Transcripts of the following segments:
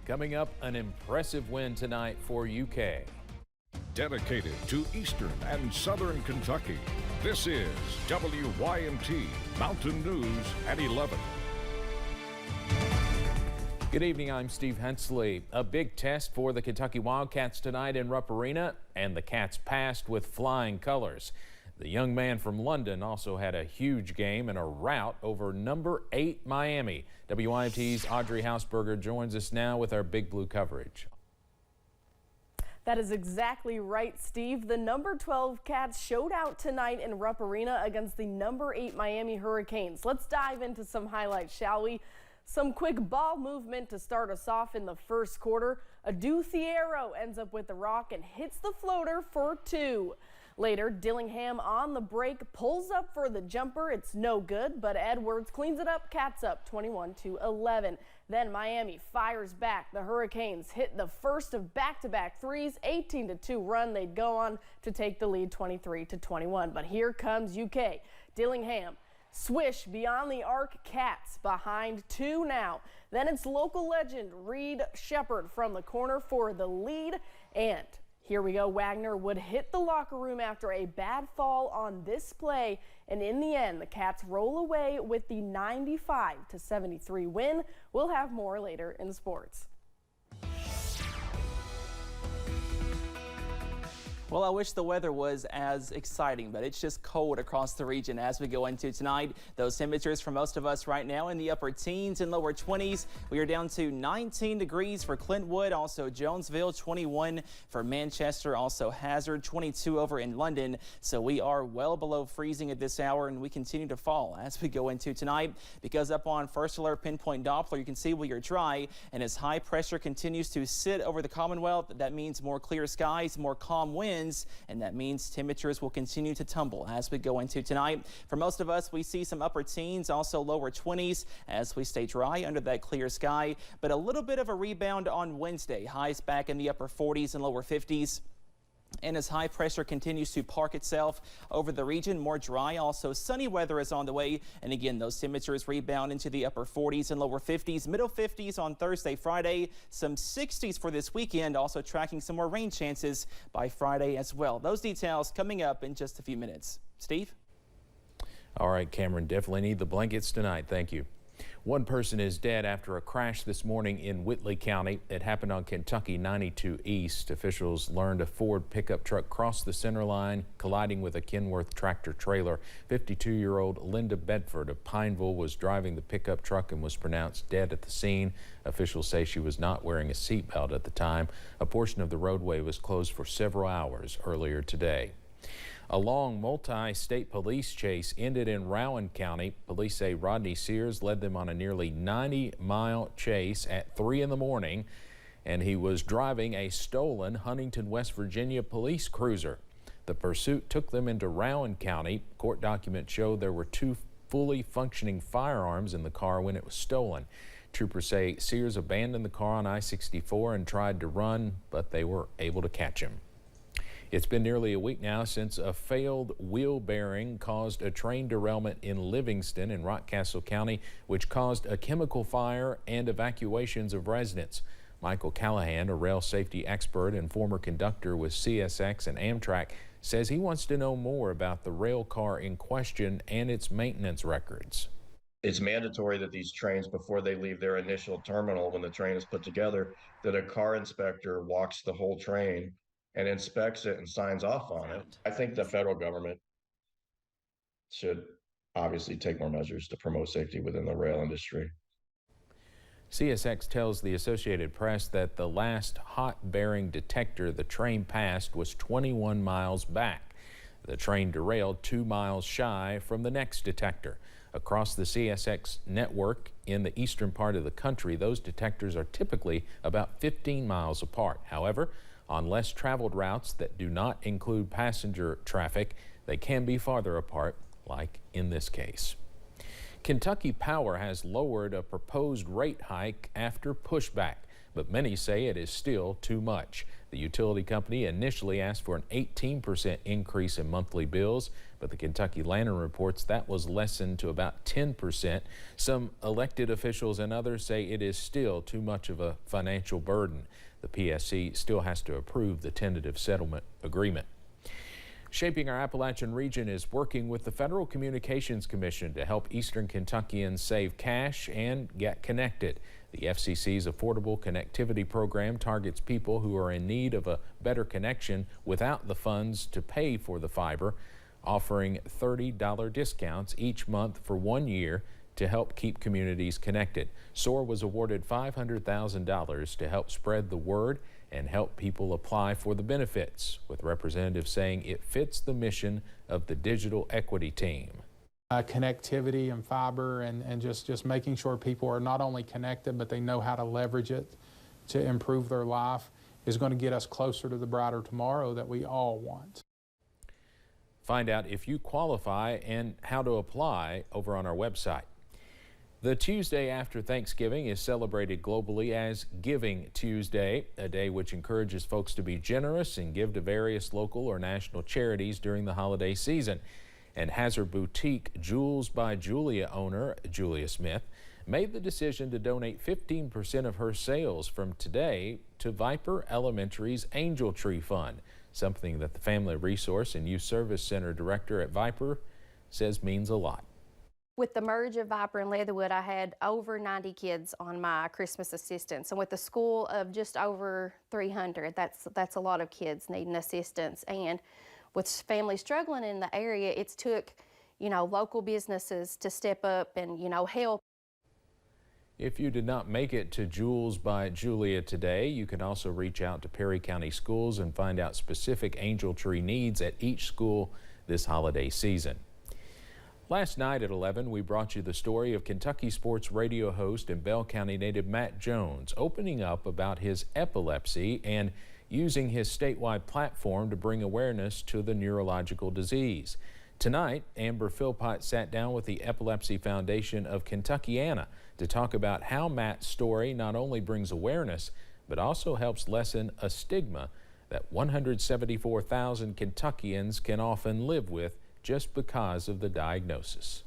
Coming up, an impressive win tonight for UK. Dedicated to Eastern and Southern Kentucky, this is WYMT Mountain News at 11. Good evening, I'm Steve Hensley. A big test for the Kentucky Wildcats tonight in Rupp Arena, and the Cats passed with flying colors. The young man from London also had a huge game in a rout over number 8 Miami. WYMT's Audrey Hausberger joins us now with our Big Blue coverage. That is exactly right, Steve. The number 12 Cats showed out tonight in Rupp Arena against the number 8 Miami Hurricanes. Let's dive into some highlights, shall we? Some quick ball movement to start us off in the first quarter. Adu Thiero ends up with the rock and hits the floater for 2. Later, Dillingham on the break pulls up for the jumper. It's no good, but Edwards cleans it up. Cats up 21-11. Then Miami fires back. The Hurricanes hit the first of back-to-back threes. 18-2 run. They'd go on to take the lead 23-21. But here comes UK. Dillingham swish beyond the arc. Cats behind 2 now. Then it's local legend Reed Shepard from the corner for the lead. And here we go. Wagner would hit the locker room after a bad fall on this play. And in the end, the Cats roll away with the 95-73 win. We'll have more later in sports. Well, I wish the weather was as exciting, but it's just cold across the region as we go into tonight. Those temperatures for most of us right now in the upper teens and lower 20s. We are down to 19 degrees for Clintwood, also Jonesville, 21 for Manchester, also Hazard, 22 over in London. So we are well below freezing at this hour, and we continue to fall as we go into tonight, because up on First Alert Pinpoint Doppler, you can see we are dry, and as high pressure continues to sit over the Commonwealth, that means more clear skies, more calm winds, and that means temperatures will continue to tumble as we go into tonight. For most of us, we see some upper teens, also lower 20s as we stay dry under that clear sky, but a little bit of a rebound on Wednesday. Highs back in the upper 40s and lower 50s. And as high pressure continues to park itself over the region, more dry, also sunny weather is on the way. And again, those temperatures rebound into the upper 40s and lower 50s, middle 50s on Thursday, Friday, some 60s for this weekend, also tracking some more rain chances by Friday as well. Those details coming up in just a few minutes. Steve? All right, Cameron, definitely need the blankets tonight. Thank you. One person is dead after a crash this morning in Whitley County. It happened on Kentucky 92 East. Officials learned a Ford pickup truck crossed the center line, colliding with a Kenworth tractor trailer. 52-year-old Linda Bedford of Pineville was driving the pickup truck and was pronounced dead at the scene. Officials say she was not wearing a seatbelt at the time. A portion of the roadway was closed for several hours earlier today. A long multi-state police chase ended in Rowan County. Police say Rodney Sears led them on a nearly 90-mile chase at 3 in the morning, and he was driving a stolen Huntington, West Virginia police cruiser. The pursuit took them into Rowan County. Court documents show there were 2 fully functioning firearms in the car when it was stolen. Troopers say Sears abandoned the car on I-64 and tried to run, but they were able to catch him. It's been nearly a week now since a failed wheel bearing caused a train derailment in Livingston in Rockcastle County, which caused a chemical fire and evacuations of residents. Michael Callahan, a rail safety expert and former conductor with CSX and Amtrak, says he wants to know more about the rail car in question and its maintenance records. It's mandatory that these trains, before they leave their initial terminal, when the train is put together, that a car inspector walks the whole train and inspects it and signs off on it. I think the federal government should obviously take more measures to promote safety within the rail industry. CSX tells the Associated Press that the last hot bearing detector the train passed was 21 miles back. The train derailed 2 miles shy from the next detector. Across the CSX network in the eastern part of the country, those detectors are typically about 15 miles apart. However, on less traveled routes that do not include passenger traffic, they can be farther apart, like in this case. Kentucky Power has lowered a proposed rate hike after pushback. but many say it is still too much. The utility company initially asked for an 18% increase in monthly bills, but the Kentucky Lantern reports that was lessened to about 10%. Some elected officials and others say it is still too much of a financial burden. The PSC still has to approve the tentative settlement agreement. Shaping Our Appalachian Region is working with the Federal Communications Commission to help Eastern Kentuckians save cash and get connected. The FCC's Affordable Connectivity Program targets people who are in need of a better connection without the funds to pay for the fiber, offering $30 discounts each month for 1 year to help keep communities connected. SOAR was awarded $500,000 to help spread the word and help people apply for the benefits, with representatives saying it fits the mission of the digital equity team. Connectivity and fiber and just making sure people are not only connected, but they know how to leverage it to improve their life is going to get us closer to the brighter tomorrow that we all want. Find out if you qualify and how to apply over on our website. The Tuesday after Thanksgiving is celebrated globally as Giving Tuesday, a day which encourages folks to be generous and give to various local or national charities during the holiday season. And Hazard Boutique Jewels by Julia owner Julia Smith made the decision to donate 15% of her sales from today to Viper Elementary's Angel Tree Fund, something that the Family Resource and Youth Service Center director at Viper says means a lot. With the merge of Viper and Leatherwood, I had over 90 kids on my Christmas assistance. And with the school of just over 300, that's a lot of kids needing assistance. And with families struggling in the area, it's took, local businesses to step up and, help. If you did not make it to Jewels by Julia today, you can also reach out to Perry County Schools and find out specific Angel Tree needs at each school this holiday season. Last night at 11, we brought you the story of Kentucky sports radio host and Bell County native Matt Jones opening up about his epilepsy and using his statewide platform to bring awareness to the neurological disease. Tonight, Amber Philpott sat down with the Epilepsy Foundation of Kentuckiana to talk about how Matt's story not only brings awareness, but also helps lessen a stigma that 174,000 Kentuckians can often live with just because of the diagnosis.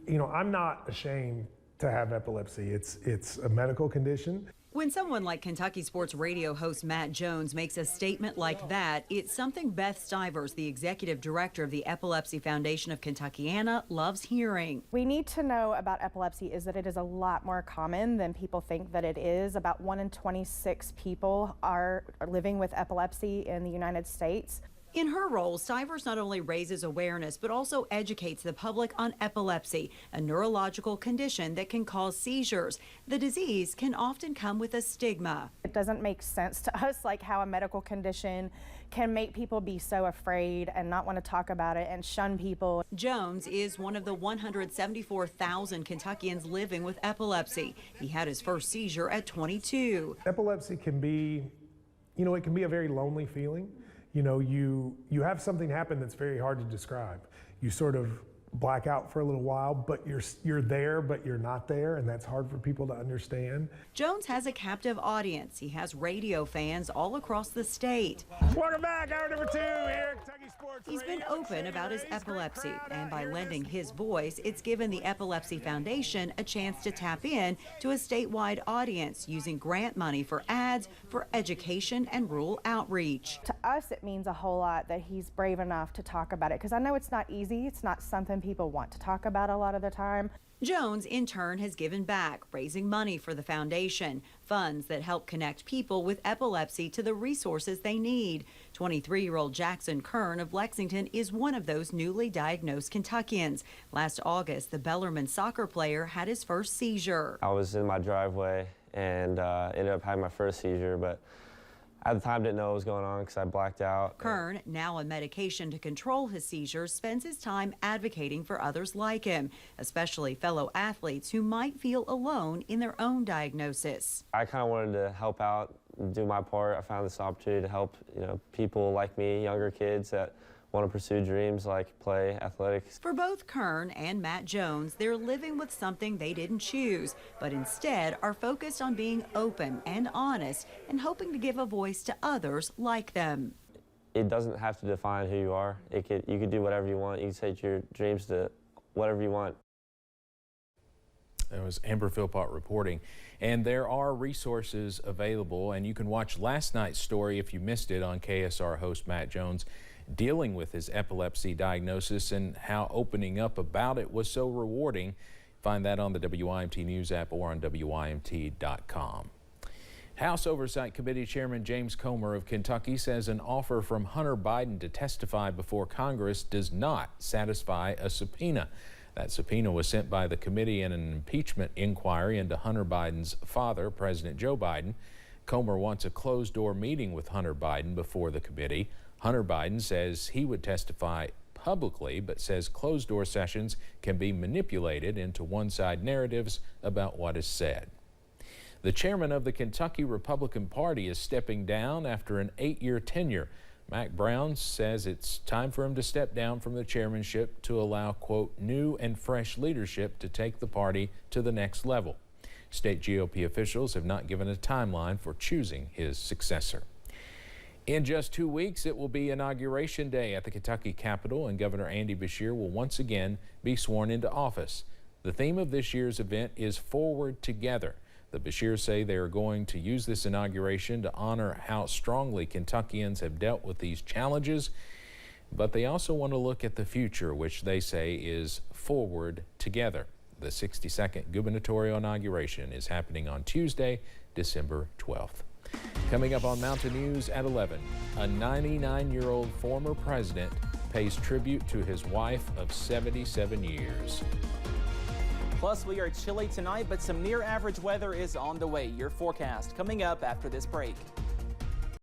I'm not ashamed to have epilepsy. It's a medical condition. When someone like Kentucky sports radio host Matt Jones makes a statement like that, it's something Beth Stivers, the executive director of the Epilepsy Foundation of Kentuckiana, loves hearing. We need to know about epilepsy is that it is a lot more common than people think that it is. About 1 in 26 people are living with epilepsy in the United States. In her role, Stivers not only raises awareness, but also educates the public on epilepsy, a neurological condition that can cause seizures. The disease can often come with a stigma. It doesn't make sense to us, like how a medical condition can make people be so afraid and not want to talk about it and shun people. Jones is one of the 174,000 Kentuckians living with epilepsy. He had his first seizure at 22. Epilepsy can be, it can be a very lonely feeling. You have something happen that's very hard to describe. You sort of black out for a little while, but you're there, but you're not there, and that's hard for people to understand. Jones has a captive audience. He has radio fans all across the state. Welcome back, hour number 2 here at Kentucky Sports He's Radio. been open about his epilepsy, and by lending his voice, it's given the Epilepsy Foundation a chance to tap in to a statewide audience using grant money for ads, for education, and rural outreach. To us, it means a whole lot that he's brave enough to talk about it, because I know it's not easy. It's not something people want to talk about a lot of the time. Jones, in turn, has given back, raising money for the foundation, funds that help connect people with epilepsy to the resources they need. 23-year-old Jackson Kern of Lexington is one of those newly diagnosed Kentuckians. Last August, the Bellarmine soccer player had his first seizure. I was in my driveway and ended up having my first seizure, but at the time didn't know what was going on because I blacked out. Kern, now on medication to control his seizures, spends his time advocating for others like him, especially fellow athletes who might feel alone in their own diagnosis. I kind of wanted to help out, do my part. I found this opportunity to help people like me, younger kids that want to pursue dreams like play athletics. For both Kern and Matt Jones, they're living with something they didn't choose, but instead are focused on being open and honest and hoping to give a voice to others like them. It doesn't have to define who you are. You could do whatever you want. You can take your dreams to whatever you want. That was Amber Philpott reporting. And there are resources available, and you can watch last night's story if you missed it on KSR host Matt Jones dealing with his epilepsy diagnosis and how opening up about it was so rewarding. Find that on the WYMT News app or on WYMT.com. House Oversight Committee Chairman James Comer of Kentucky says an offer from Hunter Biden to testify before Congress does not satisfy a subpoena. That subpoena was sent by the committee in an impeachment inquiry into Hunter Biden's father, President Joe Biden. Comer wants a closed-door meeting with Hunter Biden before the committee. Hunter Biden says he would testify publicly, but says closed-door sessions can be manipulated into one-side narratives about what is said. The chairman of the Kentucky Republican Party is stepping down after an 8-year tenure. Mac Brown says it's time for him to step down from the chairmanship to allow, quote, new and fresh leadership to take the party to the next level. State GOP officials have not given a timeline for choosing his successor. In just 2 weeks, it will be Inauguration Day at the Kentucky Capitol, and Governor Andy Beshear will once again be sworn into office. The theme of this year's event is Forward Together. The Beshears say they are going to use this inauguration to honor how strongly Kentuckians have dealt with these challenges, but they also want to look at the future, which they say is forward together. The 62nd gubernatorial inauguration is happening on Tuesday, December 12th. Coming up on Mountain News at 11, a 99-year-old former president pays tribute to his wife of 77 years. Plus, we are chilly tonight, but some near average weather is on the way. Your forecast coming up after this break.